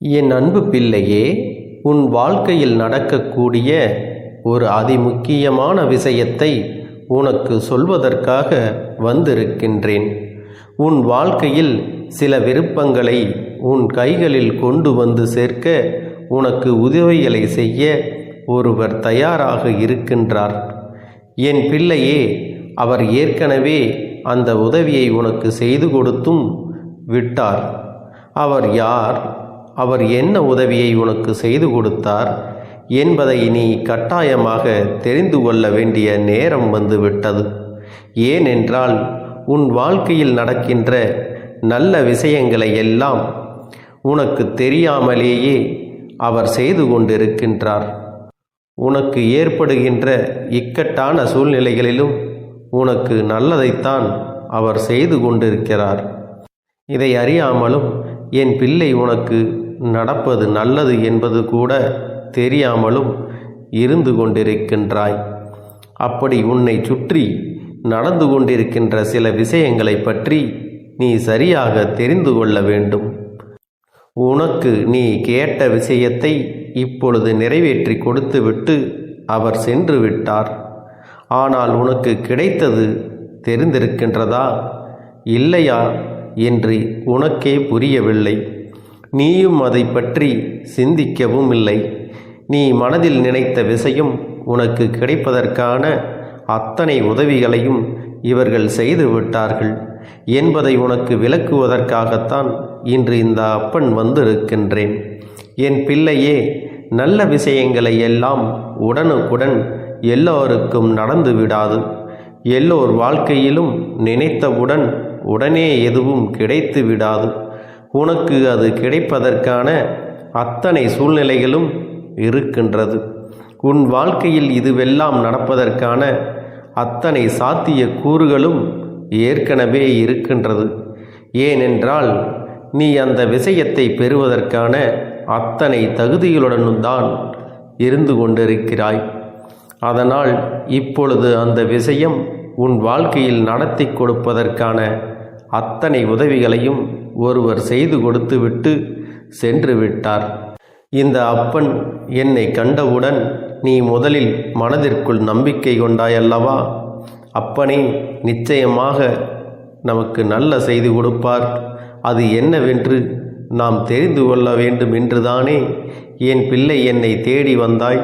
என் அன்பு பிள்ளையே, உன் வாழ்க்கையில் நடக்கக்கூடிய ஒரு அதிமுக்கியமான விஷயத்தை உனக்கு சொல்வதற்காக வந்திருக்கின்றேன். உன் வாழ்க்கையில் சில விருப்பங்களை உன் கைகளில் கொண்டு வந்து சேர்க்க உனக்கு உதவிகளை செய்ய ஒருவர் தயாராக இருக்கின்றார். என் பிள்ளையே, அவர் ஏற்கனவே அந்த உதவியை உனக்கு செய்து கொடுத்தும் விட்டார். அவர் யார், அவர் என்ன உதவியை உனக்கு செய்து கொடுத்தார் என்பதை நீ கட்டாயமாக தெரிந்து கொள்ள வேண்டிய நேரம் வந்துவிட்டது. ஏனென்றால் உன் வாழ்க்கையில் நடக்கின்ற நல்ல விஷயங்களை எல்லாம் உனக்கு தெரியாமலேயே அவர் செய்து கொண்டிருக்கின்றார். உனக்கு ஏற்படுகின்ற இக்கட்டான சூழ்நிலைகளிலும் உனக்கு நல்லதைத்தான் அவர் செய்து கொண்டிருக்கிறார். இதை அறியாமலும் என் பிள்ளை உனக்கு நடப்பது நல்லது என்பது கூட தெரியாமலும் இருந்து கொண்டிருக்கின்றாய். அப்படி உன்னை சுற்றி நடந்து கொண்டிருக்கின்ற சில விஷயங்களை பற்றி நீ சரியாக தெரிந்து கொள்ள வேண்டும். உனக்கு நீ கேட்ட விஷயத்தை இப்பொழுது நிறைவேற்றி கொடுத்துவிட்டு அவர் சென்று விட்டார். ஆனால் உனக்கு கிடைத்தது தெரிந்திருக்கின்றதா இல்லையா என்று உனக்கே புரியவில்லை. நீயும் அதை பற்றி சிந்திக்கவும் இல்லை. நீ மனதில் நினைத்த விஷயம் உனக்கு கிடைப்பதற்கான அத்தனை உதவிகளையும் இவர்கள் செய்து விட்டார்கள் என்பதை உனக்கு விளக்குவதற்காகத்தான் இன்று இந்த அப்பன் வந்திருக்கின்றேன். என் பிள்ளையே, நல்ல விஷயங்களை எல்லாம் உடனுக்குடன் எல்லோருக்கும் நடந்து விடாது. எல்லோர் வாழ்க்கையிலும் நினைத்தவுடன் உடனே எதுவும் கிடைத்து விடாது. உனக்கு அது கிடைப்பதற்கான அத்தனை சூழ்நிலைகளும் இருக்கின்றது. உன் வாழ்க்கையில் இதுவெல்லாம் நடப்பதற்கான அத்தனை சாத்திய கூறுகளும் ஏற்கனவே இருக்கின்றது. ஏனென்றால் நீ அந்த விஷயத்தை பெறுவதற்கான அத்தனை தகுதிகளுடனும் தான் இருந்து கொண்டிருக்கிறாய். அதனால் இப்பொழுது அந்த விஷயம் உன் வாழ்க்கையில் நடத்தி கொடுப்பதற்கான அத்தனை உதவிகளையும் ஒருவர் செய்து கொடுத்துவிட்டு சென்று விட்டார். இந்த அப்பன் என்னை கண்டவுடன் நீ முதலில் மனதிற்குள் நம்பிக்கை கொண்டாயல்லவா? அப்பனே நிச்சயமாக நமக்கு நல்ல செய்தி கொடுப்பார், அது என்னவென்று நாம் தெரிந்து கொள்ள வேண்டும் என்றுதானே என் பிள்ளை என்னை தேடி வந்தாய்.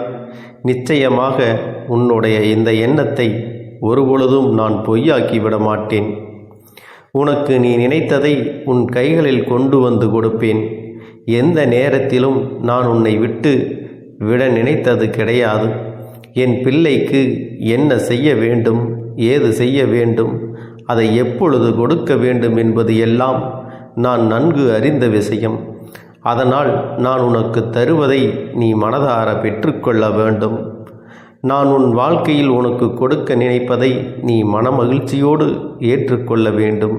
நிச்சயமாக உன்னுடைய இந்த எண்ணத்தை ஒருபொழுதும் நான் பொய்யாக்கி விட மாட்டேன். உனக்கு நீ நினைத்ததை உன் கைகளில் கொண்டு வந்து கொடுப்பேன். எந்த நேரத்திலும் நான் உன்னை விட்டு விட நினைத்தது கிடையாது. என் பிள்ளைக்கு என்ன செய்ய வேண்டும், ஏது செய்ய வேண்டும், அதை எப்பொழுது கொடுக்க வேண்டும் என்பது எல்லாம் நான் நன்கு அறிந்த விஷயம். அதனால் நான் உனக்கு தருவதை நீ மனதார பெற்றுக்கொள்ள வேண்டும். நான் உன் வாழ்க்கையில் உனக்கு கொடுக்க நினைப்பதை நீ மனமகிழ்ச்சியோடு ஏற்றுக்கொள்ள வேண்டும்.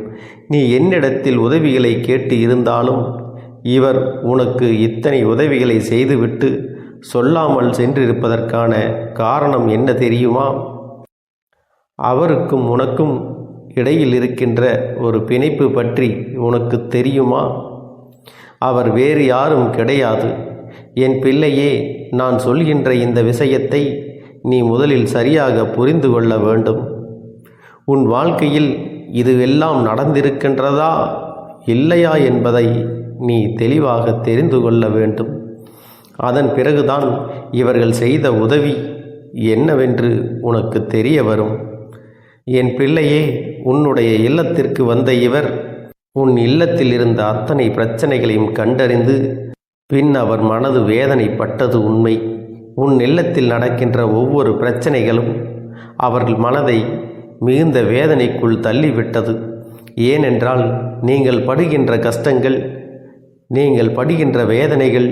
நீ என்னிடத்தில் உதவிகளை கேட்டு இருந்தாலும் இவர் உனக்கு இத்தனை உதவிகளை செய்துவிட்டு சொல்லாமல் சென்றிருப்பதற்கான காரணம் என்ன தெரியுமா? அவருக்கும் உனக்கும் இடையில் இருக்கின்ற ஒரு பிணைப்பு பற்றி உனக்கு தெரியுமா? அவர் வேறு யாரும் கிடையாது. என் பிள்ளையே, நான் சொல்கின்ற இந்த விஷயத்தை நீ முதலில் சரியாக புரிந்து கொள்ள வேண்டும். உன் வாழ்க்கையில் இதுவெல்லாம் நடந்திருக்கின்றதா இல்லையா என்பதை நீ தெளிவாக தெரிந்து கொள்ள வேண்டும். அதன் பிறகுதான் இவர்கள் செய்த உதவி என்னவென்று உனக்கு தெரிய வரும். என் பிள்ளையே, உன்னுடைய இல்லத்திற்கு வந்த இவர் உன் இல்லத்தில் இருந்த அத்தனை பிரச்சனைகளையும் கண்டறிந்து பின் அவர் மனது வேதனைப்பட்டது உண்மை. உன் இல்லத்தில் நடக்கின்ற ஒவ்வொரு பிரச்சனைகளும் அவர்கள் மனதை மிகுந்த வேதனைக்குள் தள்ளிவிட்டது. ஏனென்றால் நீங்கள் படுகின்ற கஷ்டங்கள், நீங்கள் படுகின்ற வேதனைகள்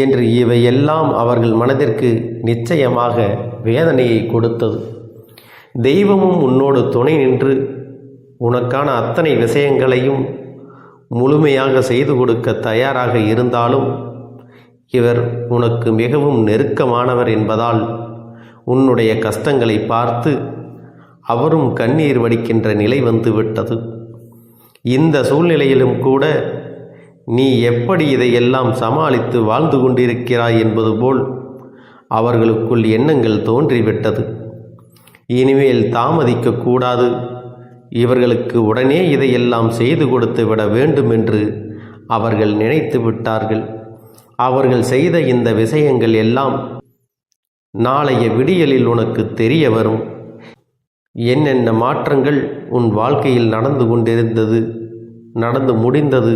என்று இவையெல்லாம் அவர்கள் மனதிற்கு நிச்சயமாக வேதனையை கொடுத்தது. தெய்வமும் உன்னோடு துணை நின்று உனக்கான அத்தனை விஷயங்களையும் முழுமையாக செய்து கொடுக்க தயாராக இருந்தாலும் இவர் உனக்கு மிகவும் நெருக்கமானவர் என்பதால் உன்னுடைய கஷ்டங்களை பார்த்து அவரும் கண்ணீர் வடிக்கின்ற நிலை வந்துவிட்டது. இந்த சூழ்நிலையிலும் கூட நீ எப்படி இதையெல்லாம் சமாளித்து வாழ்ந்து கொண்டிருக்கிறாய் என்பது போல் அவர்களுக்குள் எண்ணங்கள் தோன்றிவிட்டது. இனிமேல் தாமதிக்கக்கூடாது, இவர்களுக்கு உடனே இதையெல்லாம் செய்து கொடுத்து விட வேண்டும் என்று அவர்கள் நினைத்து விட்டார்கள். அவர்கள் செய்த இந்த விஷயங்கள் எல்லாம் நாளைய விடியலில் உனக்கு தெரிய வரும். என்னென்ன மாற்றங்கள் உன் வாழ்க்கையில் நடந்து முடிந்தது.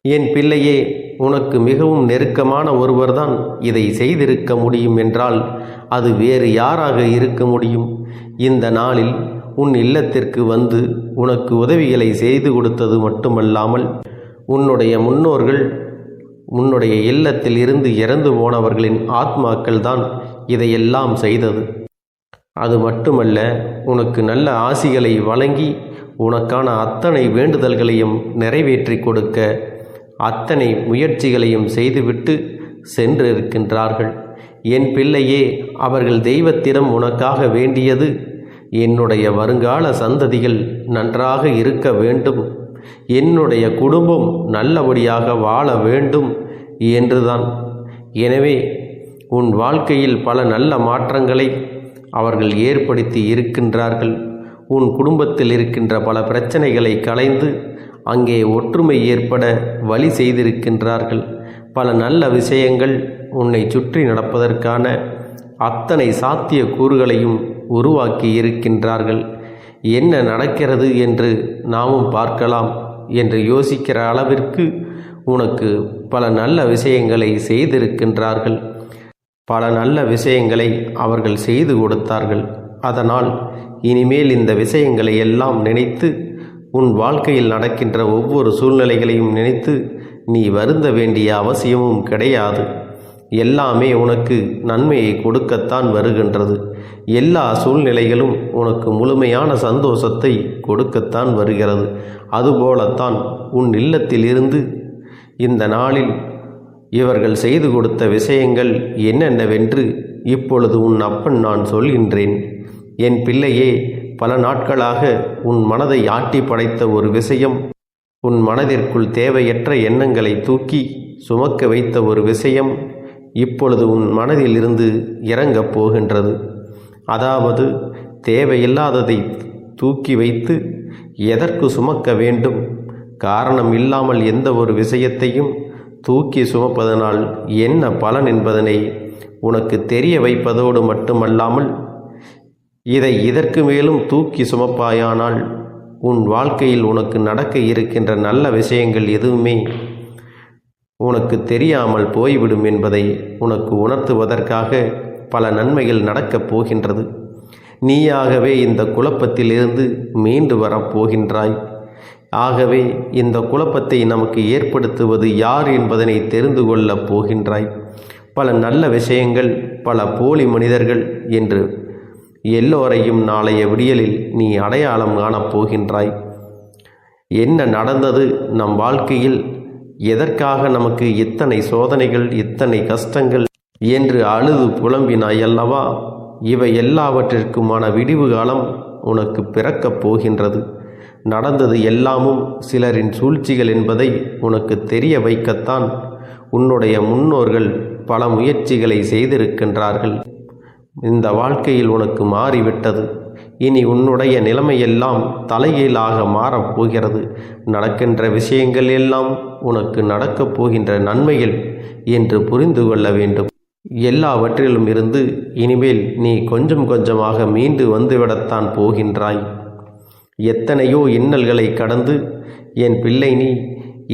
என் பிள்ளையே, உனக்கு மிகவும் நெருக்கமான ஒருவர்தான் இதை செய்திருக்க முடியும் என்றால் அது வேறு யாராக இருக்க முடியும்? இந்த நாளில் உன் இல்லத்திற்கு வந்து உனக்கு உதவிகளை செய்து கொடுத்தது மட்டுமல்லாமல் உன்னுடைய முன்னோர்கள் உன்னுடைய இல்லத்தில் இருந்து இறந்து போனவர்களின் ஆத்மாக்கள் தான் இதையெல்லாம் செய்தது. அது மட்டுமல்ல, உனக்கு நல்ல ஆசிகளை வழங்கி உனக்கான அத்தனை வேண்டுதல்களையும் நிறைவேற்றி கொடுக்க அத்தனை முயற்சிகளையும் செய்துவிட்டு சென்றிருக்கின்றார்கள். என் பிள்ளையே, அவர்கள் தெய்வத்திடம் உனக்காக வேண்டியது என்னுடைய வருங்கால சந்ததிகள் நன்றாக இருக்க வேண்டும், என்னுடைய குடும்பம் நல்லபடியாக வாழ வேண்டும் என்றுதான். எனவே உன் வாழ்க்கையில் பல நல்ல மாற்றங்களை அவர்கள் ஏற்படுத்தி இருக்கின்றார்கள். உன் குடும்பத்தில் இருக்கின்ற பல பிரச்சனைகளை களைந்து அங்கே ஒற்றுமை ஏற்பட வழி செய்திருக்கின்றார்கள். பல நல்ல விஷயங்கள் உன்னை சுற்றி நடப்பதற்கான அத்தனை சாத்திய கூறுகளையும் உருவாக்கி இருக்கின்றார்கள். என்ன நடக்கிறது என்று நாமும் பார்க்கலாம் என்று யோசிக்கிற அளவிற்கு உனக்கு பல நல்ல விஷயங்களை செய்திருக்கின்றார்கள். பல நல்ல விஷயங்களை அவர்கள் செய்து கொடுத்தார்கள். அதனால் இனிமேல் இந்த விஷயங்களை எல்லாம் நினைத்து உன் வாழ்க்கையில் நடக்கின்ற ஒவ்வொரு சூழ்நிலைகளையும் நினைத்து நீ வருந்த வேண்டிய அவசியமும் கிடையாது. எல்லாமே உனக்கு நன்மையை கொடுக்கத்தான் வருகின்றது. எல்லா சூழ்நிலைகளும் உனக்கு முழுமையான சந்தோஷத்தை கொடுக்கத்தான் வருகிறது. அதுபோலத்தான் உன் இல்லத்தில் இருந்து இந்த நாளில் இவர்கள் செய்து கொடுத்த விஷயங்கள் என்னென்னவென்று இப்பொழுது உன் அப்பன் நான் சொல்கின்றேன். என் பிள்ளையே, பல நாட்களாக உன் மனதை ஆட்டி படைத்த ஒரு விஷயம், உன் மனதிற்குள் தேவையற்ற எண்ணங்களை தூக்கி சுமக்க வைத்த ஒரு விஷயம் இப்பொழுது உன் மனதில் இருந்து இறங்கப் போகின்றது. அதாவது தேவையில்லாததை தூக்கி வைத்து எதற்கு சுமக்க வேண்டும்? காரணம் இல்லாமல் எந்த ஒரு விஷயத்தையும் தூக்கி சுமப்பதனால் என்ன பலன் என்பதனை உனக்கு தெரிய வைப்பதோடு மட்டுமல்லாமல் இதை இதற்கு மேலும் தூக்கி சுமப்பாயானால் உன் வாழ்க்கையில் உனக்கு நடக்க இருக்கின்ற நல்ல விஷயங்கள் எதுவுமே உனக்கு தெரியாமல் போய்விடும் என்பதை உனக்கு உணர்த்துவதற்காக பல நன்மைகள் நடக்கப் போகின்றது. நீயாகவே இந்த குழப்பத்திலிருந்து மீண்டு வரப்போகின்றாய். ஆகவே இந்த குழப்பத்தை நமக்கு ஏற்படுத்துவது யார் என்பதனை தெரிந்து கொள்ளப் போகின்றாய். பல நல்ல விஷயங்கள், பல போலி மனிதர்கள் என்று எல்லோரையும் நாளைய விடியலில் நீ அடையாளம் காணப் போகின்றாய். என்ன நடந்தது நம் வாழ்க்கையில், எதற்காக நமக்கு இத்தனை சோதனைகள், இத்தனை கஷ்டங்கள் என்று அழுது புலம்பினாய் அல்லவா? இவை எல்லாவற்றிற்குமான விடிவு காலம் உனக்கு பிறக்கப் போகின்றது. நடந்தது எல்லாமும் சிலரின் சூழ்ச்சிகள் என்பதை உனக்கு தெரிய வைக்கத்தான் உன்னுடைய முன்னோர்கள் பல முயற்சிகளை செய்திருக்கின்றார்கள். இந்த வாழ்க்கையில் உனக்கு மாறிவிட்டது. இனி உன்னுடைய நிலைமையெல்லாம் தலைகீழாக மாறப்போகிறது. நடக்கின்ற விஷயங்கள் எல்லாம் உனக்கு நடக்கப் போகின்ற நன்மைகள் என்று புரிந்து கொள்ள வேண்டும். எல்லாவற்றிலும் இருந்து இனிமேல் நீ கொஞ்சம் கொஞ்சமாக மீண்டு வந்துவிடத்தான் போகின்றாய். எத்தனையோ இன்னல்களை கடந்து என் பிள்ளை நீ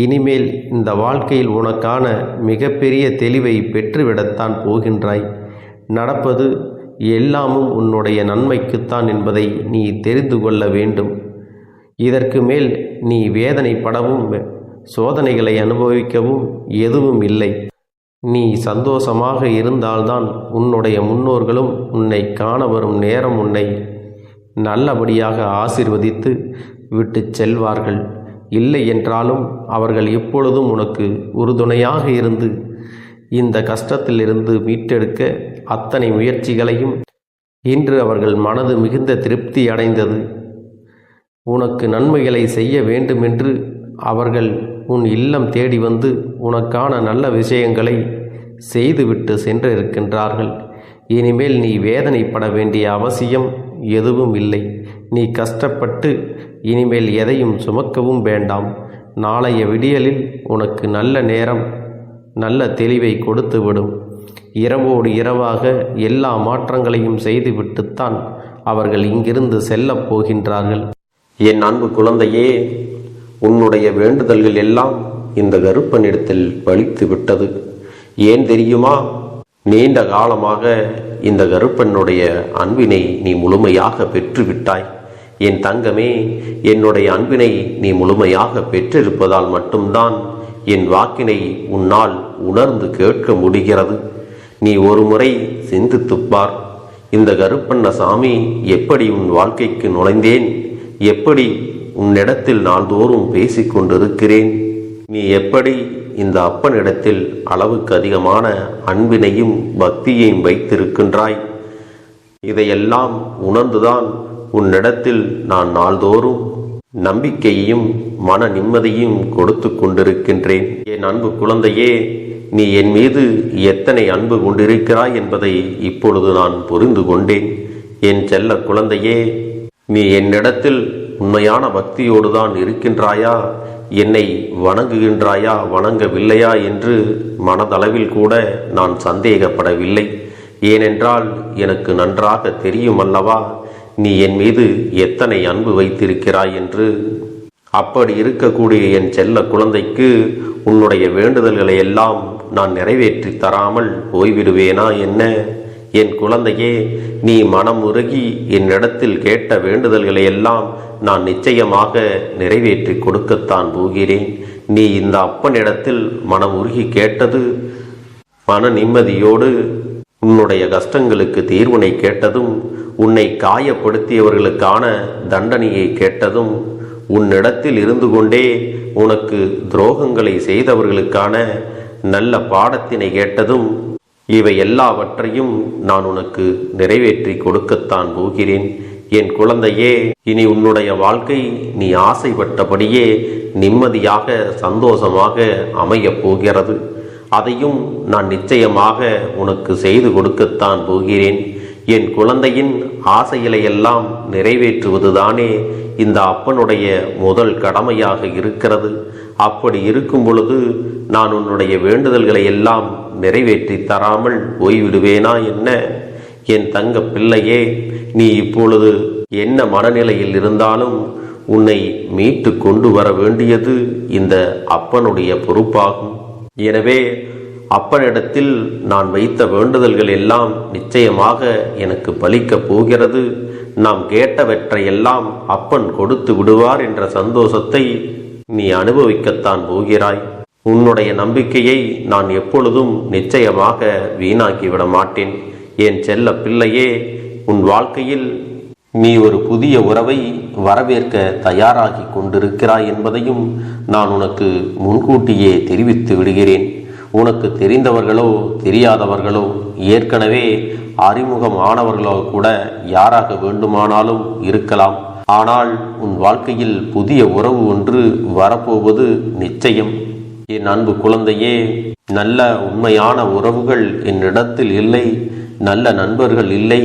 இனிமேல் இந்த வாழ்க்கையில் உனக்கான மிகப்பெரிய தெளிவை பெற்றுவிடத்தான் போகின்றாய். நடப்பது எல்லாமும் உன்னுடைய நன்மைக்குத்தான் என்பதை நீ தெரிந்து கொள்ள வேண்டும். இதற்கு மேல் நீ வேதனைப்படவும் சோதனைகளை அனுபவிக்கவும் எதுவும் இல்லை. நீ சந்தோஷமாக இருந்தால்தான் உன்னுடைய முன்னோர்களும் உன்னை காண வரும் நேரம் உன்னை நல்லபடியாக ஆசீர்வதித்து விட்டு செல்வார்கள். இல்லை என்றாலும் அவர்கள் எப்பொழுதும் உனக்கு உறுதுணையாக இருந்து இந்த கஷ்டத்திலிருந்து மீட்டெடுக்க அத்தனை முயற்சிகளையும் இன்று அவர்கள் மனது மிகுந்த திருப்தி அடைந்தது. உனக்கு நன்மைகளை செய்ய வேண்டுமென்று அவர்கள் உன் இல்லம் தேடி வந்து உனக்கான நல்ல விஷயங்களை செய்துவிட்டு சென்றிருக்கின்றார்கள். இனிமேல் நீ வேதனைப்பட வேண்டிய அவசியம் எதுவும் இல்லை. நீ கஷ்டப்பட்டு இனிமேல் எதையும் சுமக்கவும் வேண்டாம். நாளைய விடியலில் உனக்கு நல்ல நேரம் நல்ல தெளிவை கொடுத்துவிடும். இரவோடு இரவாக எல்லா மாற்றங்களையும் செய்துவிட்டுத்தான் அவர்கள் இங்கிருந்து செல்லப் போகின்றார்கள். என் அன்பு குழந்தையே, உன்னுடைய வேண்டுதல்கள் எல்லாம் இந்த கருப்பனிடத்தில் பலித்து விட்டது. ஏன் தெரியுமா? நீண்ட காலமாக இந்த கருப்பனுடைய அன்பினை நீ முழுமையாக பெற்றுவிட்டாய். என் தங்கமே, என்னுடைய அன்பினை நீ முழுமையாக பெற்றிருப்பதால் மட்டும்தான் என் வாக்கினை உன்னால் உணர்ந்து கேட்க முடிகிறது. நீ ஒரு முறை சிந்தித்துப்பார். இந்த கருப்பண்ணசாமி எப்படி உன் வாழ்க்கைக்கு நுழைந்தேன், எப்படி உன்னிடத்தில் நாள்தோறும் பேசிக்கொண்டிருக்கிறேன், நீ எப்படி இந்த அப்பனிடத்தில் அளவுக்கு அதிகமான அன்பினையும் பக்தியையும் வைத்திருக்கின்றாய். இதையெல்லாம் உணர்ந்துதான் உன்னிடத்தில் நான் நாள்தோறும் நம்பிக்கையையும் மன நிம்மதியும் கொடுத்து கொண்டிருக்கின்றேன். என் அன்பு குழந்தையே, நீ என் மீது எத்தனை அன்பு கொண்டிருக்கிறாய் என்பதை இப்பொழுது நான் புரிந்து கொண்டேன். என் செல்ல குழந்தையே, நீ என்னிடத்தில் உண்மையான பக்தியோடு தான் இருக்கின்றாயா, என்னை வணங்குகின்றாயா வணங்கவில்லையா என்று மனதளவில் கூட நான் சந்தேகப்படவில்லை. ஏனென்றால் எனக்கு நன்றாக தெரியும் அல்லவா நீ என் மீது எத்தனை அன்பு வைத்திருக்கிறாய் என்று. அப்படி இருக்கக்கூடிய என் செல்ல குழந்தைக்கு உன்னுடைய வேண்டுதல்களை எல்லாம் நான் நிறைவேற்றி தராமல் போய்விடுவேனா என்ன? என் குழந்தையே, நீ மனம் உருகி என்னிடத்தில் கேட்ட வேண்டுதல்களை எல்லாம் நான் நிச்சயமாக நிறைவேற்றி கொடுக்கத்தான் போகிறேன். நீ இந்த அப்பனிடத்தில் மனம் உருகி கேட்டது, மன நிம்மதியோடு உன்னுடைய கஷ்டங்களுக்கு தீர்வினை கேட்டதும், உன்னை காயப்படுத்தியவர்களுக்கான தண்டனையை கேட்டதும், உன்னிடத்தில் இருந்து கொண்டே உனக்கு துரோகங்களை செய்தவர்களுக்கான நல்ல பாடத்தினை கேட்டதும், இவை எல்லாவற்றையும் நான் உனக்கு நிறைவேற்றி கொடுக்கத்தான் போகிறேன். என் குழந்தையே, இனி உன்னுடைய வாழ்க்கை நீ ஆசைப்பட்டபடியே நிம்மதியாக சந்தோஷமாக அமையப் போகிறது. அதையும் நான் நிச்சயமாக உனக்கு செய்து கொடுக்கத்தான் போகிறேன். என் குழந்தையின் ஆசைகளை எல்லாம் நிறைவேற்றுவதுதானே இந்த அப்பனுடைய முதல் கடமையாக இருக்கிறது. அப்படி இருக்கும் பொழுது நான் உன்னுடைய வேண்டுதல்களை எல்லாம் நிறைவேற்றி தராமல் போய்விடுவேனா என்ன? என் தங்க பிள்ளையே, நீ இப்பொழுது என்ன மனநிலையில் இருந்தாலும் உன்னை மீட்டு கொண்டு வர வேண்டியது இந்த அப்பனுடைய பொறுப்பாகும். எனவே அப்பனிடத்தில் நான் வைத்த வேண்டுதல்கள் எல்லாம் நிச்சயமாக எனக்கு பலிக்கப் போகிறது. நாம் கேட்டவற்றையெல்லாம் அப்பன் கொடுத்து விடுவார் என்ற சந்தோஷத்தை நீ அனுபவிக்கத்தான் போகிறாய். உன்னுடைய நம்பிக்கையை நான் எப்பொழுதும் நிச்சயமாக வீணாக்கிவிட மாட்டேன். என் செல்ல பிள்ளையே, உன் வாழ்க்கையில் நீ ஒரு புதிய உறவை வரவேற்க தயாராகி கொண்டிருக்கிறாய் என்பதையும் நான் உனக்கு முன்கூட்டியே தெரிவித்து விடுகிறேன். உனக்கு தெரிந்தவர்களோ தெரியாதவர்களோ ஏற்கனவே அறிமுகம் ஆனவர்களோ கூட யாராக வேண்டுமானாலும் இருக்கலாம். ஆனால் உன் வாழ்க்கையில் புதிய உறவு ஒன்று வரப்போவது நிச்சயம். என் அன்பு குழந்தையே, நல்ல உண்மையான உறவுகள் என்னிடத்தில் இல்லை, நல்ல நண்பர்கள் இல்லை.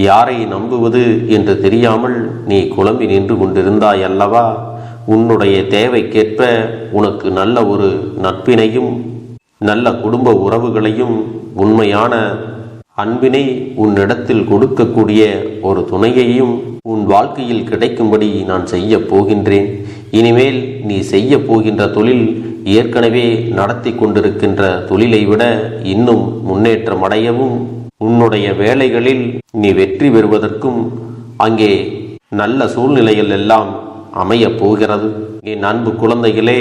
யாரை நம்புவது என்று தெரியாமல் நீ குழம்பி நின்று கொண்டிருந்தாய் அல்லவா? உன்னுடைய தேவைக்கேற்ப உனக்கு நல்ல ஒரு நட்பினையும் நல்ல குடும்ப உறவுகளையும் உண்மையான அன்பினை உன்னிடத்தில் கொடுக்கக்கூடிய ஒரு துணையையும் உன் வாழ்க்கையில் கிடைக்கும்படி நான் செய்ய போகின்றேன். இனிமேல் நீ செய்ய போகின்ற தொழில் ஏற்கனவே நடத்தி கொண்டிருக்கின்ற தொழிலை விட இன்னும் முன்னேற்றம் அடையவும், உன்னுடைய வேலைகளில் நீ வெற்றி பெறுவதற்கும் அங்கே நல்ல சூழ்நிலைகள் எல்லாம் அமையப் போகிறது. என் அன்பு குழந்தைகளே,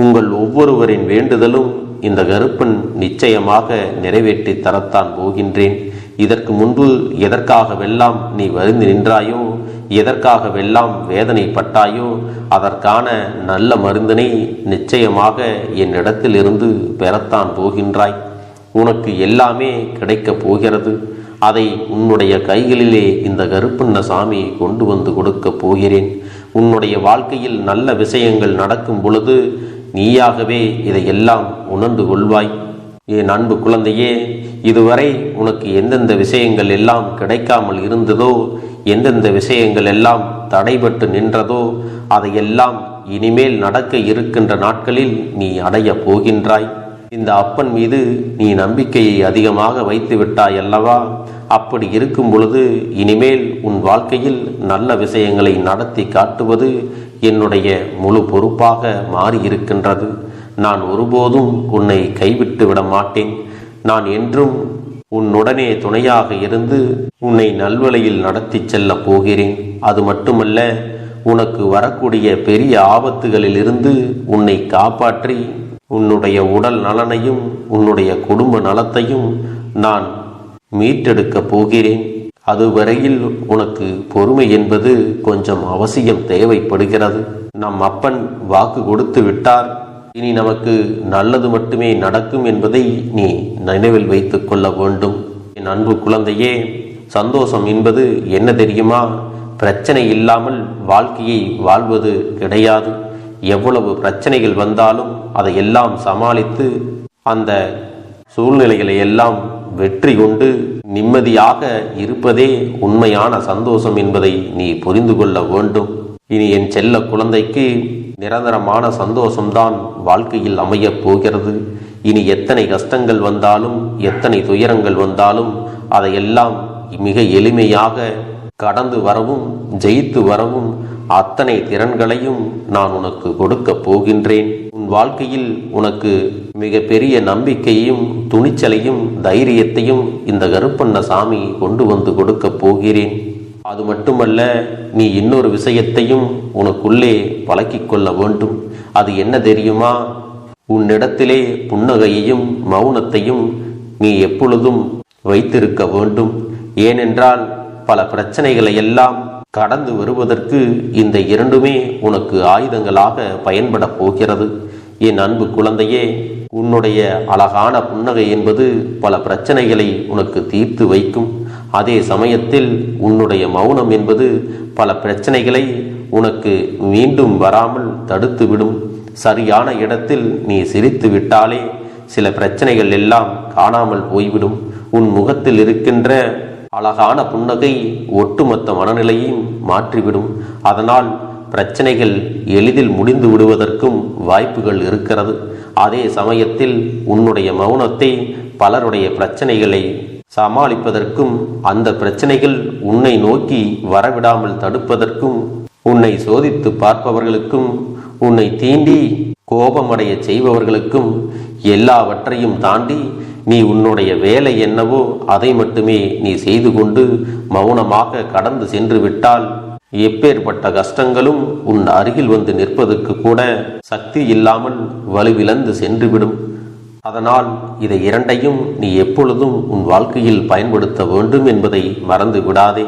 உங்கள் ஒவ்வொருவரின் வேண்டுதலும் இந்த கருப்பன் நிச்சயமாக நிறைவேற்றி தரத்தான் போகின்றேன். இதற்கு முன்பு எதற்காகவெல்லாம் நீ வருந்தி நின்றாயோ, எதற்காகவெல்லாம் வேதனைப்பட்டாயோ, அதற்கான நல்ல மருந்தினை நிச்சயமாக என்னிடத்திலிருந்து பெறத்தான் போகின்றாய். உனக்கு எல்லாமே கிடைக்கப் போகிறது. அதை உன்னுடைய கைகளிலே இந்த கருப்பண்ணசாமி கொண்டு வந்து கொடுக்க போகிறேன். உன்னுடைய வாழ்க்கையில் நல்ல விஷயங்கள் நடக்கும் பொழுது நீயாகவே இதையெல்லாம் உணர்ந்து கொள்வாய். என் அன்பு குழந்தையே, இதுவரை உனக்கு எந்தெந்த விஷயங்கள் எல்லாம் கிடைக்காமல் இருந்ததோ, எந்தெந்த விஷயங்கள் எல்லாம் தடைபட்டு நின்றதோ, அதையெல்லாம் இனிமேல் நடக்க இருக்கின்ற நாட்களில் நீ அடைய போகின்றாய். இந்த அப்பன் மீது நீ நம்பிக்கையை அதிகமாக வைத்து விட்டாய் அல்லவா? அப்படி இருக்கும் பொழுது இனிமேல் உன் வாழ்க்கையில் நல்ல விஷயங்களை நடத்தி காட்டுவது என்னுடைய முழு பொறுப்பாக மாறியிருக்கின்றது. நான் ஒருபோதும் உன்னை கைவிட்டு விட மாட்டேன். நான் என்றும் உன்னுடனே துணையாக இருந்து உன்னை நல்வழியில் நடத்தி செல்ல போகிறேன். அது மட்டுமல்ல, உனக்கு வரக்கூடிய பெரிய ஆபத்துகளில் இருந்து உன்னை காப்பாற்றி உன்னுடைய உடல் நலனையும் உன்னுடைய குடும்ப நலத்தையும் நான் மீட்டெடுக்கப் போகிறேன். அதுவரையில் உனக்கு பொறுமை என்பது கொஞ்சம் அவசியம் தேவைப்படுகிறது. நம் அப்பன் வாக்கு கொடுத்து விட்டார். இனி நமக்கு நல்லது மட்டுமே நடக்கும் என்பதை நீ நினைவில் வைத்துக் கொள்ள வேண்டும். என் அன்பு குழந்தையே, சந்தோஷம் என்பது என்ன தெரியுமா? பிரச்சனை இல்லாமல் வாழ்க்கையை வாழ்வது கிடையாது. எவ்வளவு பிரச்சனைகள் வந்தாலும் அதையெல்லாம் சமாளித்து அந்த சூழ்நிலைகளை எல்லாம் வெற்றி கொண்டு நிம்மதியாக இருப்பதே உண்மையான சந்தோஷம் என்பதை நீ புரிந்து கொள்ள வேண்டும். இனி என் செல்ல குழந்தைக்கு நிரந்தரமான சந்தோஷம்தான் வாழ்க்கையில் அமையப் போகிறது. இனி எத்தனை கஷ்டங்கள் வந்தாலும் எத்தனை துயரங்கள் வந்தாலும் அதையெல்லாம் மிக எளிமையாக கடந்து வரவும் ஜெயித்து வரவும் அத்தனை திறன்களையும் நான் உனக்கு கொடுக்க போகின்றேன். உன் வாழ்க்கையில் உனக்கு மிக பெரிய நம்பிக்கையும் துணிச்சலையும் தைரியத்தையும் இந்த கருப்பண்ணசாமி கொண்டு வந்து கொடுக்க போகிறேன். அது மட்டுமல்ல, நீ இன்னொரு விஷயத்தையும் உனக்குள்ளே பழக்கிக் கொள்ள வேண்டும். அது என்ன தெரியுமா? உன்னிடத்திலே புன்னகையையும் மௌனத்தையும் நீ எப்பொழுதும் வைத்திருக்க வேண்டும். ஏனென்றால் பல பிரச்சனைகளை எல்லாம் கடந்து வருவதற்கு இந்த இரண்டுமே உனக்கு ஆயுதங்களாக பயன்பட போகிறது. என் அன்பு குழந்தையே, உன்னுடைய அழகான புன்னகை என்பது பல பிரச்சனைகளை உனக்கு தீர்த்து வைக்கும். அதே சமயத்தில் உன்னுடைய மௌனம் என்பது பல பிரச்சனைகளை உனக்கு மீண்டும் வராமல் தடுத்துவிடும். சரியான இடத்தில் நீ சிரித்து விட்டாலே சில பிரச்சனைகள் எல்லாம் காணாமல் போய்விடும். உன் முகத்தில் இருக்கின்ற அழகான புன்னகை ஒட்டுமொத்த மனநிலையும் மாற்றிவிடும். அதனால் பிரச்சனைகள் எளிதில் முடிந்து விடுவதற்கும் வாய்ப்புகள் இருக்கிறது. அதே சமயத்தில் உன்னுடைய மௌனத்தை பலருடைய பிரச்சனைகளை சமாளிப்பதற்கும் அந்த பிரச்சனைகள் உன்னை நோக்கி வரவிடாமல் தடுப்பதற்கும் உன்னை சோதித்து பார்ப்பவர்களுக்கும் உன்னை தீண்டி கோபமடைய செய்பவர்களுக்கும் எல்லாவற்றையும் தாண்டி நீ உன்னுடைய வேலை என்னவோ அதை மட்டுமே நீ செய்து கொண்டு மௌனமாக கடந்து சென்று விட்டால் எப்பேற்பட்ட கஷ்டங்களும் உன் அருகில் வந்து நிற்பதற்கு கூட சக்தி இல்லாமல் வலுவிழந்து சென்றுவிடும். அதனால் இதை இரண்டையும் நீ எப்பொழுதும் உன் வாழ்க்கையில் பயன்படுத்த வேண்டும் என்பதை மறந்து விடாதே.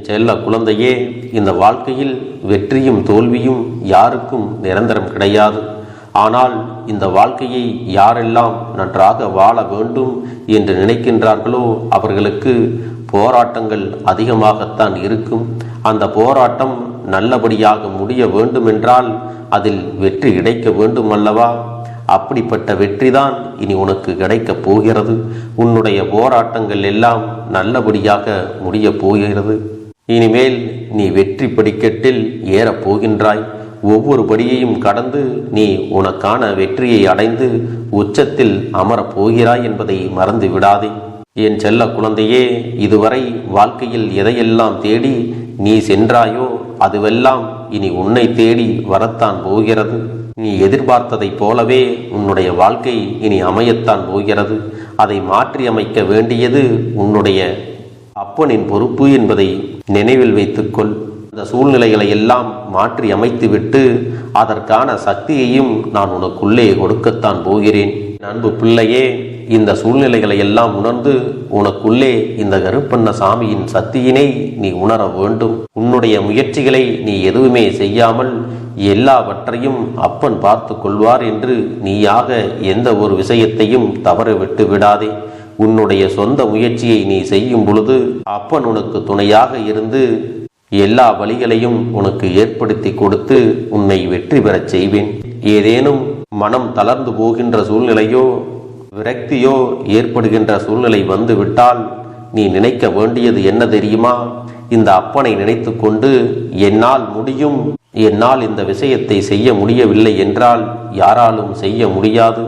செல்ல குழந்தையே, இந்த வாழ்க்கையில் வெற்றியும் தோல்வியும் யாருக்கும் நிரந்தரம் கிடையாது. ஆனால் இந்த வாழ்க்கையை யாரெல்லாம் நன்றாக வாழ வேண்டும் என்று நினைக்கின்றார்களோ அவர்களுக்கு போராட்டங்கள் அதிகமாகத்தான் இருக்கும். அந்த போராட்டம் நல்லபடியாக முடிய வேண்டுமென்றால் அதில் வெற்றி கிடைக்க வேண்டும் அல்லவா? அப்படிப்பட்ட வெற்றிதான் இனி உனக்கு கிடைக்கப் போகிறது. உன்னுடைய போராட்டங்கள் எல்லாம் நல்லபடியாக முடிய போகிறது. இனிமேல் நீ வெற்றி படிக்கட்டில் ஏறப் போகின்றாய். ஒவ்வொரு படியையும் கடந்து நீ உனக்கான வெற்றியை அடைந்து உச்சத்தில் அமரப் போகிறாய் என்பதை மறந்து விடாதே. என் செல்ல குழந்தையே, இதுவரை வாழ்க்கையில் எதையெல்லாம் தேடி நீ சென்றாயோ அதுவெல்லாம் இனி உன்னை தேடி வரத்தான் போகிறது. நீ எதிர்பார்த்ததைப் போலவே உன்னுடைய வாழ்க்கை இனி அமையத்தான் போகிறது. அதை மாற்றி அமைக்க வேண்டியது உன்னுடைய அப்பனின் பொறுப்பு என்பதை நினைவில் வைத்துக்கொள். இந்த சூழ்நிலைகளை எல்லாம் மாற்றி அமைத்துவிட்டு அதற்கான சக்தியையும் நான் உனக்குள்ளே கொடுக்கத்தான் போகிறேன். அன்பு பிள்ளையே, இந்த சூழ்நிலைகளை எல்லாம் உணர்ந்து உனக்குள்ளே இந்த கருப்பண்ணசாமியின் சக்தியினை நீ உணர வேண்டும். உன்னுடைய முயற்சிகளை நீ எதுவுமே செய்யாமல் எல்லாவற்றையும் அப்பன் பார்த்து கொள்வார் என்று நீயாக எந்த ஒரு விஷயத்தையும் தவற விட்டு விடாதே. உன்னுடைய சொந்த முயற்சியை நீ செய்யும் பொழுது அப்பன் உனக்கு துணையாக இருந்து எல்லா வழிகளையும் உனக்கு ஏற்படுத்தி கொடுத்து உன்னை வெற்றி பெறச் செய்வேன். ஏதேனும் மனம் தளர்ந்து போகின்ற சூழ்நிலையோ விரக்தியோ ஏற்படுகின்ற சூழ்நிலை வந்துவிட்டால் நீ நினைக்க வேண்டியது என்ன தெரியுமா? இந்த அப்பனை நினைத்து கொண்டு என்னால் முடியும், என்னால் இந்த விஷயத்தை செய்ய முடியவில்லை என்றால் யாராலும் செய்ய முடியாது,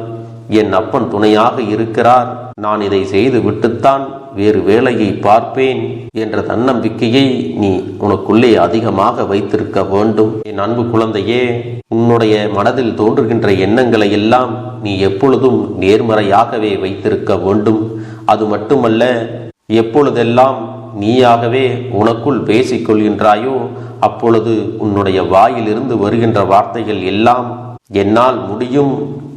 என் அப்பன் துணையாக இருக்கிறார், நான் இதை செய்து விட்டுத்தான் வேறு வேலையை பார்ப்பேன் என்ற தன்னம்பிக்கையை நீ உனக்குள்ளே அதிகமாக வைத்திருக்க வேண்டும். என் அன்பு குழந்தையே, உன்னுடைய மனதில் தோன்றுகின்ற எண்ணங்களை எல்லாம் நீ எப்பொழுதும் நேர்மறையாகவே வைத்திருக்க வேண்டும். அது மட்டுமல்ல, எப்பொழுதெல்லாம் நீயாகவே உனக்குள் பேசிக்கொள்கின்றாயோ அப்பொழுது உன்னுடைய வாயிலிருந்து வருகின்ற வார்த்தைகள் எல்லாம் என்னால் முடியும்,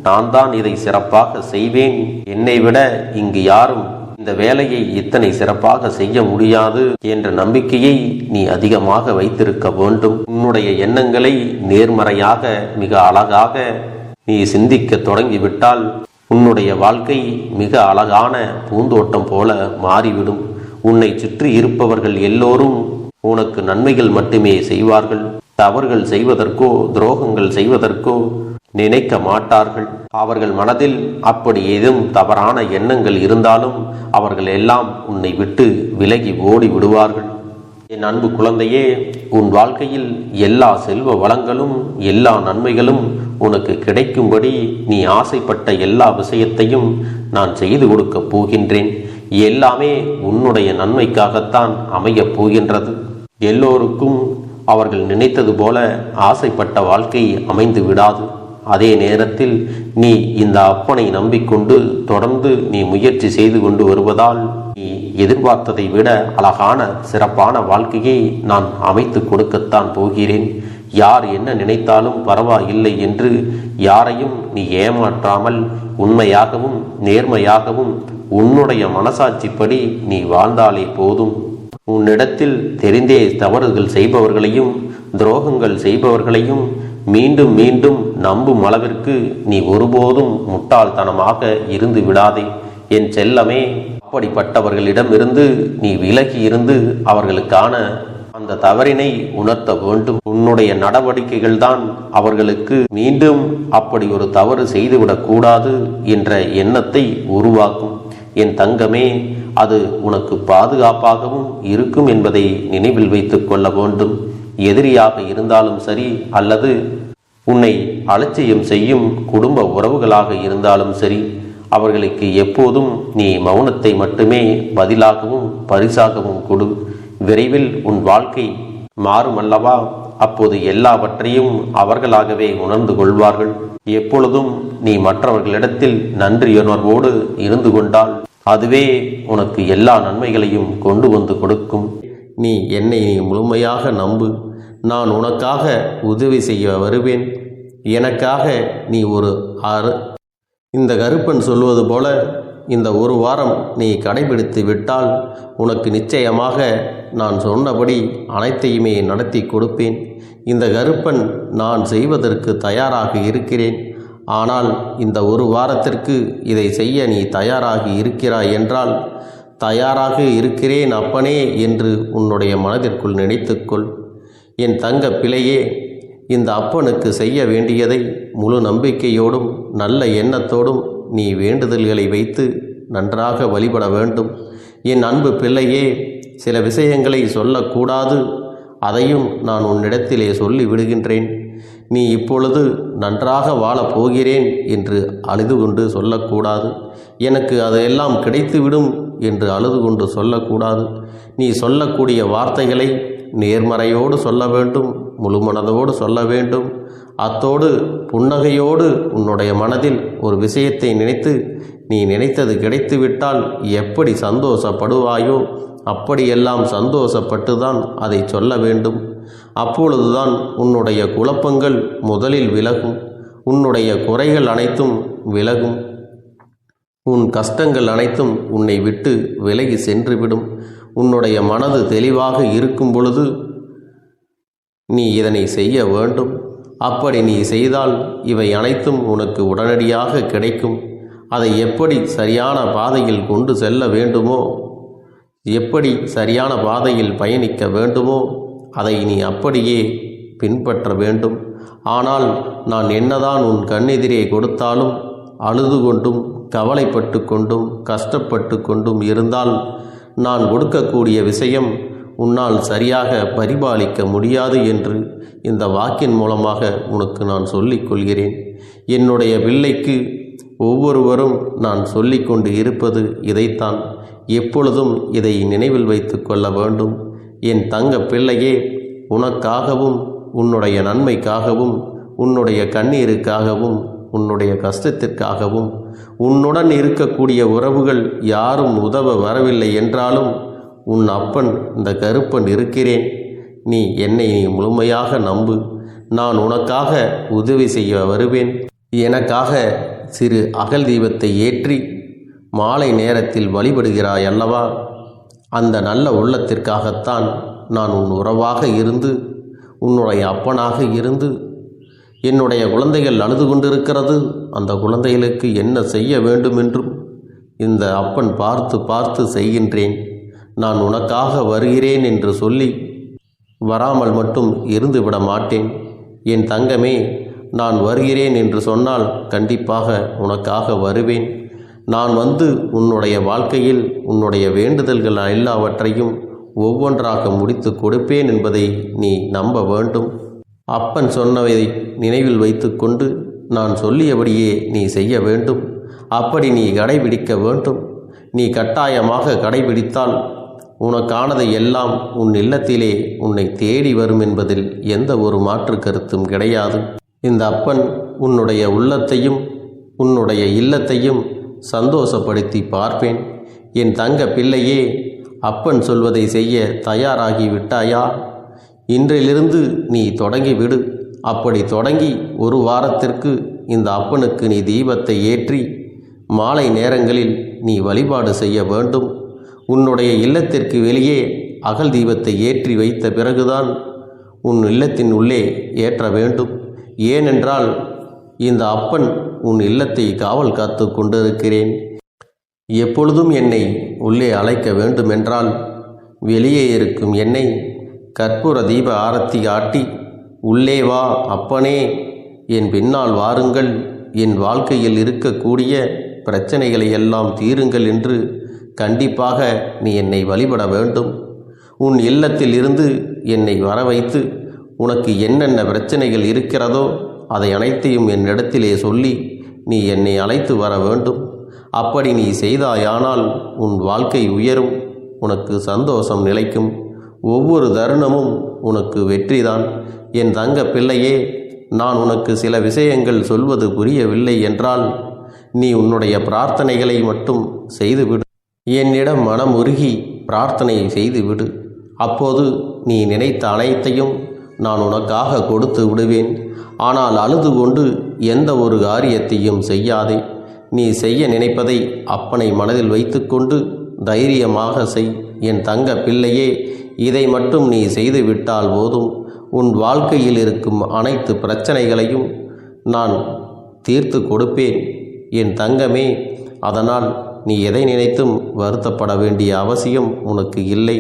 நான் தான் இதை சிறப்பாக செய்வேன், என்னை விட இங்கு யாரும் இந்த வேலையை இத்தனை சிறப்பாக செய்ய முடியாது என்ற நம்பிக்கையை நீ அதிகமாக வைத்திருக்க வேண்டும். உன்னுடைய எண்ணங்களை நேர்மறையாக மிக அழகாக நீ சிந்திக்க தொடங்கிவிட்டால் உன்னுடைய வாழ்க்கை மிக அழகான பூந்தோட்டம் போல மாறிவிடும். உன்னை சுற்றி இருப்பவர்கள் எல்லோரும் உனக்கு நன்மைகள் மட்டுமே செய்வார்கள். தவறுகள் செய்வதற்கோ துரோகங்கள் செய்வதற்கோ நினைக்க மாட்டார்கள். அவர்கள் மனதில் அப்படி ஏதும் தவறான எண்ணங்கள் இருந்தாலும் அவர்கள் எல்லாம் உன்னை விட்டு விலகி ஓடி விடுவார்கள். என் அன்பு குழந்தையே, உன் வாழ்க்கையில் எல்லா செல்வ வளங்களும் எல்லா நன்மைகளும் உனக்கு கிடைக்கும்படி நீ ஆசைப்பட்ட எல்லா விஷயத்தையும் நான் செய்து கொடுக்கப் போகின்றேன். எல்லாமே உன்னுடைய நன்மைக்காகத்தான் அமையப் போகின்றது. எல்லோருக்கும் அவர்கள் நினைத்தது போல ஆசைப்பட்ட வாழ்க்கை அமைந்து விடாது. அதே நேரத்தில் நீ இந்த அப்பனை நம்பிக்கொண்டு தொடர்ந்து நீ முயற்சி செய்து கொண்டு வருவதால் நீ எதிர்பார்த்ததை விட அழகான சிறப்பான வாழ்க்கையை நான் அமைத்து கொடுக்கத்தான் போகிறேன். யார் என்ன நினைத்தாலும் பரவாயில்லை என்று யாரையும் நீ ஏமாற்றாமல் உண்மையாகவும் நேர்மையாகவும் உன்னுடைய மனசாட்சிப்படி நீ வாழ்ந்தாலே போதும். உன்னிடத்தில் தெரிந்தே தவறுகள் செய்பவர்களையும் துரோகங்கள் செய்பவர்களையும் மீண்டும் மீண்டும் நம்பும் அளவிற்கு நீ ஒருபோதும் முட்டாள்தனமாக இருந்து விடாதே. என் செல்லமே, அப்படிப்பட்டவர்களிடமிருந்து நீ விலகி இருந்து அவர்களுக்கான அந்த தவறினை உணர்த்த வேண்டும். உன்னுடைய நடவடிக்கைகள் தான் அவர்களுக்கு மீண்டும் அப்படி ஒரு தவறு செய்துவிடக் கூடாது என்ற எண்ணத்தை உருவாக்கும். என் தங்கமே, அது உனக்கு பாதுகாப்பாகவும் இருக்கும் என்பதை நினைவில் வைத்துக் கொள்ள வேண்டும். எதிரியாக இருந்தாலும் சரி அல்லது உன்னை அலட்சியம் செய்யும் குடும்ப உறவுகளாக இருந்தாலும் சரி, அவர்களுக்கு எப்போதும் நீ மௌனத்தை மட்டுமே பதிலாகவும் பரிசாகவும் கொடு. விரைவில் உன் வாழ்க்கை மாறுமல்லவா? அப்போது எல்லாவற்றையும் அவர்களாகவே உணர்ந்து கொள்வார்கள். எப்பொழுதும் நீ மற்றவர்களிடத்தில் நன்றியுணர்வோடு இருந்து கொண்டால் அதுவே உனக்கு எல்லா நன்மைகளையும் கொண்டு வந்து கொடுக்கும். நீ என்னை முழுமையாக நம்பு. நான் உனக்காக உதவி செய்ய வருவேன். எனக்காக நீ இந்த கருப்பன் சொல்வது போல இந்த ஒரு வாரம் நீ கடைபிடித்து விட்டால் உனக்கு நிச்சயமாக நான் சொன்னபடி அனைத்தையுமே நடத்தி கொடுப்பேன். இந்த கருப்பன் நான் செய்வதற்கு தயாராக இருக்கிறேன். ஆனால் இந்த ஒரு வாரத்திற்கு இதை செய்ய நீ தயாராகி இருக்கிறாய் என்றால், தயாராக இருக்கிறேன் அப்பனே என்று உன்னுடைய மனதிற்குள் நினைத்துக்கொள். என் தங்க பிள்ளையே, இந்த அப்பனுக்கு செய்ய வேண்டியதை முழு நம்பிக்கையோடும் நல்ல எண்ணத்தோடும் நீ வேண்டுதல்களை வைத்து நன்றாக வழிபட வேண்டும். என் அன்பு பிள்ளையே, சில விஷயங்களை சொல்லக்கூடாது, அதையும் நான் உன்னிடத்திலே சொல்லி விடுகின்றேன். நீ இப்பொழுது நன்றாக வாழப் போகிறேன் என்று அழுது கொண்டு சொல்லக்கூடாது. எனக்கு அதையெல்லாம் கிடைத்துவிடும் என்று அழுது கொண்டு சொல்லக்கூடாது. நீ சொல்லக்கூடிய வார்த்தைகளை நேர்மறையோடு சொல்ல வேண்டும், முழுமனதோடு சொல்ல வேண்டும். அத்தோடு புன்னகையோடு உன்னுடைய மனதில் ஒரு விஷயத்தை நினைத்து நீ நினைத்தது கிடைத்துவிட்டால் எப்படி சந்தோஷப்படுவாயோ அப்படியெல்லாம் சந்தோஷப்பட்டுதான் அதை சொல்ல வேண்டும். அப்பொழுதுதான் உன்னுடைய குழப்பங்கள் முதலில் விலகும், உன்னுடைய குறைகள் அனைத்தும் விலகும், உன் கஷ்டங்கள் அனைத்தும் உன்னை விட்டு விலகி சென்றுவிடும். உன்னுடைய மனது தெளிவாக இருக்கும் பொழுது நீ இதனை செய்ய வேண்டும். அப்படி நீ செய்தால் இவை அனைத்தும் உனக்கு உடனடியாக கிடைக்கும். அதை எப்படி சரியான பாதையில் கொண்டு செல்ல வேண்டுமோ, எப்படி சரியான பாதையில் பயணிக்க வேண்டுமோ அதை நீ அப்படியே பின்பற்ற வேண்டும். ஆனால் நான் என்னதான் உன் கண்ணெதிரே கொடுத்தாலும் அழுது கொண்டும் கவலைப்பட்டு கொண்டும் கஷ்டப்பட்டு கொண்டும் இருந்தால் நான் கொடுக்கக்கூடிய விஷயம் உன்னால் சரியாக பரிபாலிக்க முடியாது என்று இந்த வாக்கின் மூலமாக உனக்கு நான் சொல்லிக் கொள்கிறேன். என்னுடைய பிள்ளைக்கு ஒவ்வொருவரும் நான் சொல்லிக்கொண்டு இருப்பது இதைத்தான். எப்பொழுதும் இதை நினைவில் வைத்து கொள்ள வேண்டும். என் தங்க பிள்ளையே, உனக்காகவும் உன்னுடைய நன்மைக்காகவும் உன்னுடைய கண்ணீருக்காகவும் உன்னுடைய கஷ்டத்திற்காகவும் உன்னுடன் இருக்கக்கூடிய உறவுகள் யாரும் உதவ வரவில்லை என்றாலும் உன் அப்பன் இந்த கருப்பன் இருக்கிறேன். நீ என்னை முழுமையாக நம்பு. நான் உனக்காக உதவி செய்ய வருவேன். எனக்காக சிறு அகல் தீபத்தை ஏற்றி மாலை நேரத்தில் வழிபடுகிறாய் அல்லவா? அந்த நல்ல உள்ளத்திற்காகத்தான் நான் உன் உறவாக இருந்து உன்னுடைய அப்பனாக இருந்து என்னுடைய குழந்தைகள் அழுது கொண்டிருக்கிறது, அந்த குழந்தைகளுக்கு என்ன செய்ய வேண்டும் என்றும் இந்த அப்பன் பார்த்து பார்த்து செய்கின்றேன். நான் உனக்காக வருகிறேன் என்று சொல்லி வராமல் மட்டும் இருந்து விட மாட்டேன். என் தங்கமே, நான் வருகிறேன் என்று சொன்னால் கண்டிப்பாக உனக்காக வருவேன். நான் வந்து உன்னுடைய வாழ்க்கையில் உன்னுடைய வேண்டுதல்கள் எல்லாவற்றையும் ஒவ்வொன்றாக முடித்து கொடுப்பேன் என்பதை நீ நம்ப வேண்டும். அப்பன் சொன்னதை நினைவில் வைத்து கொண்டு நான் சொல்லியபடியே நீ செய்ய வேண்டும். அப்படி நீ கடைபிடிக்க வேண்டும். நீ கட்டாயமாக கடைபிடித்தால் உனக்கானதை எல்லாம் உன் இல்லத்திலே உன்னை தேடி வரும் என்பதில் எந்த ஒரு மாற்று கருத்தும் கிடையாது. இந்த அப்பன் உன்னுடைய உள்ளத்தையும் உன்னுடைய இல்லத்தையும் சந்தோஷப்படுத்தி பார்ப்பேன். என் தங்க பிள்ளையே, அப்பன் சொல்வதை செய்ய தயாராகி விட்டாயா? இன்றிலிருந்து நீ தொடங்கிவிடு. அப்படி தொடங்கி ஒரு வாரத்திற்கு இந்த அப்பனுக்கு நீ தீபத்தை ஏற்றி மாலை நேரங்களில் நீ வழிபாடு செய்ய வேண்டும். உன்னுடைய இல்லத்திற்கு வெளியே அகல் தீபத்தை ஏற்றி வைத்த பிறகுதான் உன் இல்லத்தின் உள்ளே ஏற்ற வேண்டும். ஏனென்றால் இந்த அப்பன் உன் இல்லத்தை காவல் காத்து கொண்டிருக்கிறேன். எப்பொழுதும் என்னை உள்ளே அழைக்க வேண்டுமென்றால் வெளியே இருக்கும் என்னை கற்பூர தீப ஆரத்தி காட்டி உள்ளே வா அப்பனே, என் பின்னால் வாருங்கள், என் வாழ்க்கையில் இருக்கக்கூடிய பிரச்சனைகளை எல்லாம் தீருங்கள் என்று கண்டிப்பாக நீ என்னை வழிபட வேண்டும். உன் இல்லத்தில் இருந்து என்னை வர வைத்து உனக்கு என்னென்ன பிரச்சனைகள் இருக்கிறதோ அதை அனைத்தையும் என்னிடத்திலே சொல்லி நீ என்னை அழைத்து வர வேண்டும். அப்படி நீ செய்தாயானால் உன் வாழ்க்கை உயரும், உனக்கு சந்தோஷம் நிலைக்கும், ஒவ்வொரு தருணமும் உனக்கு வெற்றிதான். என் தங்க பிள்ளையே, நான் உனக்கு சில விஷயங்கள் சொல்வது புரியவில்லை என்றால் நீ உன்னுடைய பிரார்த்தனைகளை மட்டும் செய்துவிடு. என்னிடம் மனம் உருகி பிரார்த்தனை செய்துவிடு. அப்போது நீ நினைத்த அனைத்தையும் நான் உனக்காக கொடுத்து விடுவேன். ஆனால் அழுது கொண்டு எந்த ஒரு காரியத்தையும் செய்யாதே. நீ செய்ய நினைப்பதை அப்பனை மனதில் வைத்துக்கொண்டு தைரியமாக செய். என் தங்க பிள்ளையே, இதை மட்டும் நீ செய்துவிட்டால் போதும். உன் வாழ்க்கையில் இருக்கும் அனைத்து பிரச்சனைகளையும் நான் தீர்த்து கொடுப்பேன் என் தங்கமே. அதனால் நீ எதை நினைத்தும் வருத்தப்பட வேண்டிய அவசியம் உனக்கு இல்லை.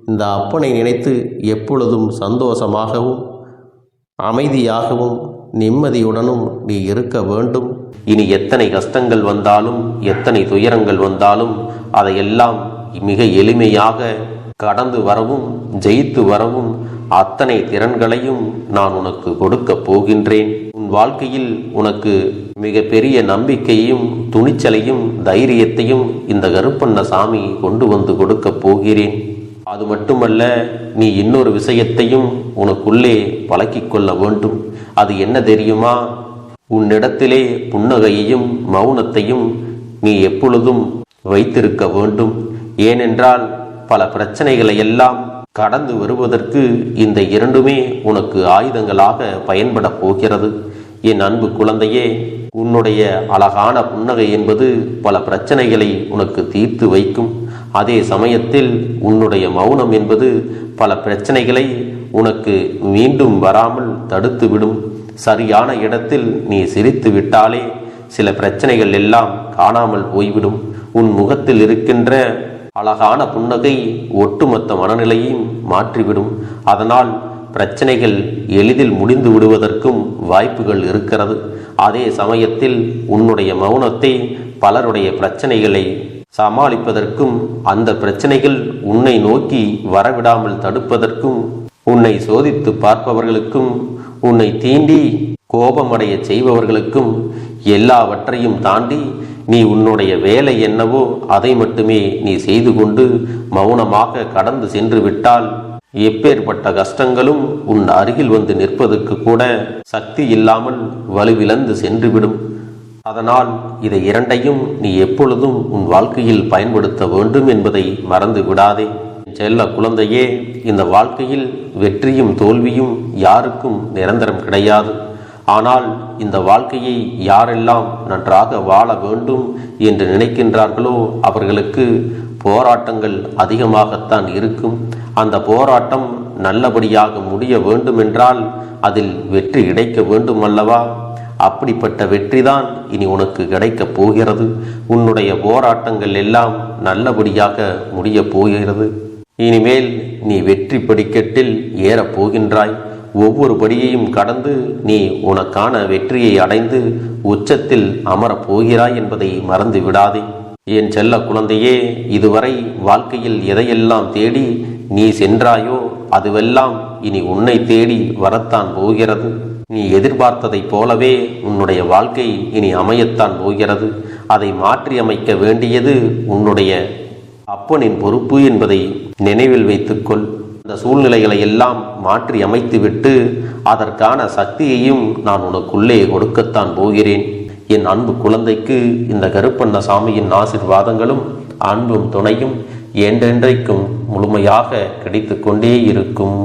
இந்த அப்பனை நினைத்து எப்பொழுதும் சந்தோஷமாகவும் அமைதியாகவும் நிம்மதியுடனும் நீ இருக்க வேண்டும். இனி எத்தனை கஷ்டங்கள் வந்தாலும் எத்தனை துயரங்கள் வந்தாலும் அதையெல்லாம் மிக எளிமையாக கடந்து வரவும் ஜெயித்து வரவும் அத்தனை திறன்களையும் நான் உனக்கு கொடுக்க போகின்றேன். உன் வாழ்க்கையில் உனக்கு மிக பெரிய நம்பிக்கையையும் துணிச்சலையும் தைரியத்தையும் இந்த கருப்பண்ணசாமி கொண்டு வந்து கொடுக்க போகிறேன். அது மட்டுமல்ல, நீ இன்னொரு விஷயத்தையும் உனக்குள்ளே பழக்கிக் கொள்ள வேண்டும். அது என்ன தெரியுமா? உன்னிடத்திலே புன்னகையையும் மௌனத்தையும் நீ எப்பொழுதும் வைத்திருக்க வேண்டும். ஏனென்றால் பல பிரச்சனைகளை எல்லாம் கடந்து வருவதற்கு இந்த இரண்டுமே உனக்கு ஆயுதங்களாக பயன்பட போகிறது. என் அன்பு குழந்தையே, உன்னுடைய அழகான புன்னகை என்பது பல பிரச்சனைகளை உனக்கு தீர்த்து வைக்கும். அதே சமயத்தில் உன்னுடைய மௌனம் என்பது பல பிரச்சனைகளை உனக்கு மீண்டும் வராமல் தடுத்துவிடும். சரியான இடத்தில் நீ சிரித்து விட்டாலே சில பிரச்சனைகள் எல்லாம் காணாமல் போய்விடும். உன் முகத்தில் இருக்கின்ற அழகான புன்னகை ஒட்டுமொத்த மனநிலையையும் மாற்றிவிடும். அதனால் பிரச்சனைகள் எளிதில் முடிந்து விடுவதற்கும் வாய்ப்புகள் இருக்கிறது. அதே சமயத்தில் உன்னுடைய மௌனத்தை பலருடைய பிரச்சனைகளை சமாளிப்பதற்கும், அந்த பிரச்சனைகள் உன்னை நோக்கி வரவிடாமல் தடுப்பதற்கும், உன்னை சோதித்து பார்ப்பவர்களுக்கும், உன்னை தீண்டி கோபமடைய செய்பவர்களுக்கும் எல்லாவற்றையும் தாண்டி நீ உன்னுடைய வேலை என்னவோ அதை மட்டுமே நீ செய்து கொண்டு மௌனமாக கடந்து சென்று விட்டால் எப்பேற்பட்ட கஷ்டங்களும் உன் அருகில் வந்து நிற்பதற்கு கூட சக்தி இல்லாமல் வலுவிழந்து சென்றுவிடும். அதனால் இதை இரண்டையும் நீ எப்பொழுதும் உன் வாழ்க்கையில் பயன்படுத்த வேண்டும் என்பதை மறந்து விடாதே. செல்ல குழந்தையே, இந்த வாழ்க்கையில் வெற்றியும் தோல்வியும் யாருக்கும் நிரந்தரம் கிடையாது. ஆனால் இந்த வாழ்க்கையை யாரெல்லாம் நன்றாக வாழ வேண்டும் என்று நினைக்கின்றார்களோ அவர்களுக்கு போராட்டங்கள் அதிகமாகத்தான் இருக்கும். அந்த போராட்டம் நல்லபடியாக முடிய வேண்டுமென்றால் அதில் வெற்றி கிடைக்க வேண்டும் அல்லவா? அப்படிப்பட்ட வெற்றிதான் இனி உனக்கு கிடைக்கப் போகிறது. உன்னுடைய போராட்டங்கள் எல்லாம் நல்லபடியாக முடிய போகிறது. இனிமேல் நீ வெற்றி படிக்கட்டில் ஏறப் போகின்றாய். ஒவ்வொரு படியையும் கடந்து நீ உனக்கான வெற்றியை அடைந்து உச்சத்தில் அமரப் போகிறாய் என்பதை மறந்து விடாதே. என் செல்ல குழந்தையே, இதுவரை வாழ்க்கையில் எதையெல்லாம் தேடி நீ சென்றாயோ அதுவெல்லாம் இனி உன்னை தேடி வரத்தான் போகிறது. நீ எதிர்பார்த்ததைப் போலவே உன்னுடைய வாழ்க்கை இனி அமையத்தான் போகிறது. அதை மாற்றி அமைக்க வேண்டியது உன்னுடைய அப்பனின் பொறுப்பு என்பதை நினைவில் வைத்துக்கொள். இந்த சூழ்நிலைகளை எல்லாம் மாற்றி அமைத்துவிட்டு அதற்கான சக்தியையும் நான் உனக்குள்ளே கொடுக்கத்தான் போகிறேன். என் அன்பு குழந்தைக்கு இந்த கருப்பண்ணசாமியின் ஆசீர்வாதங்களும் அன்பும் துணையும் என்றென்றைக்கும் முழுமையாக கிடைத்து கொண்டே இருக்கும்.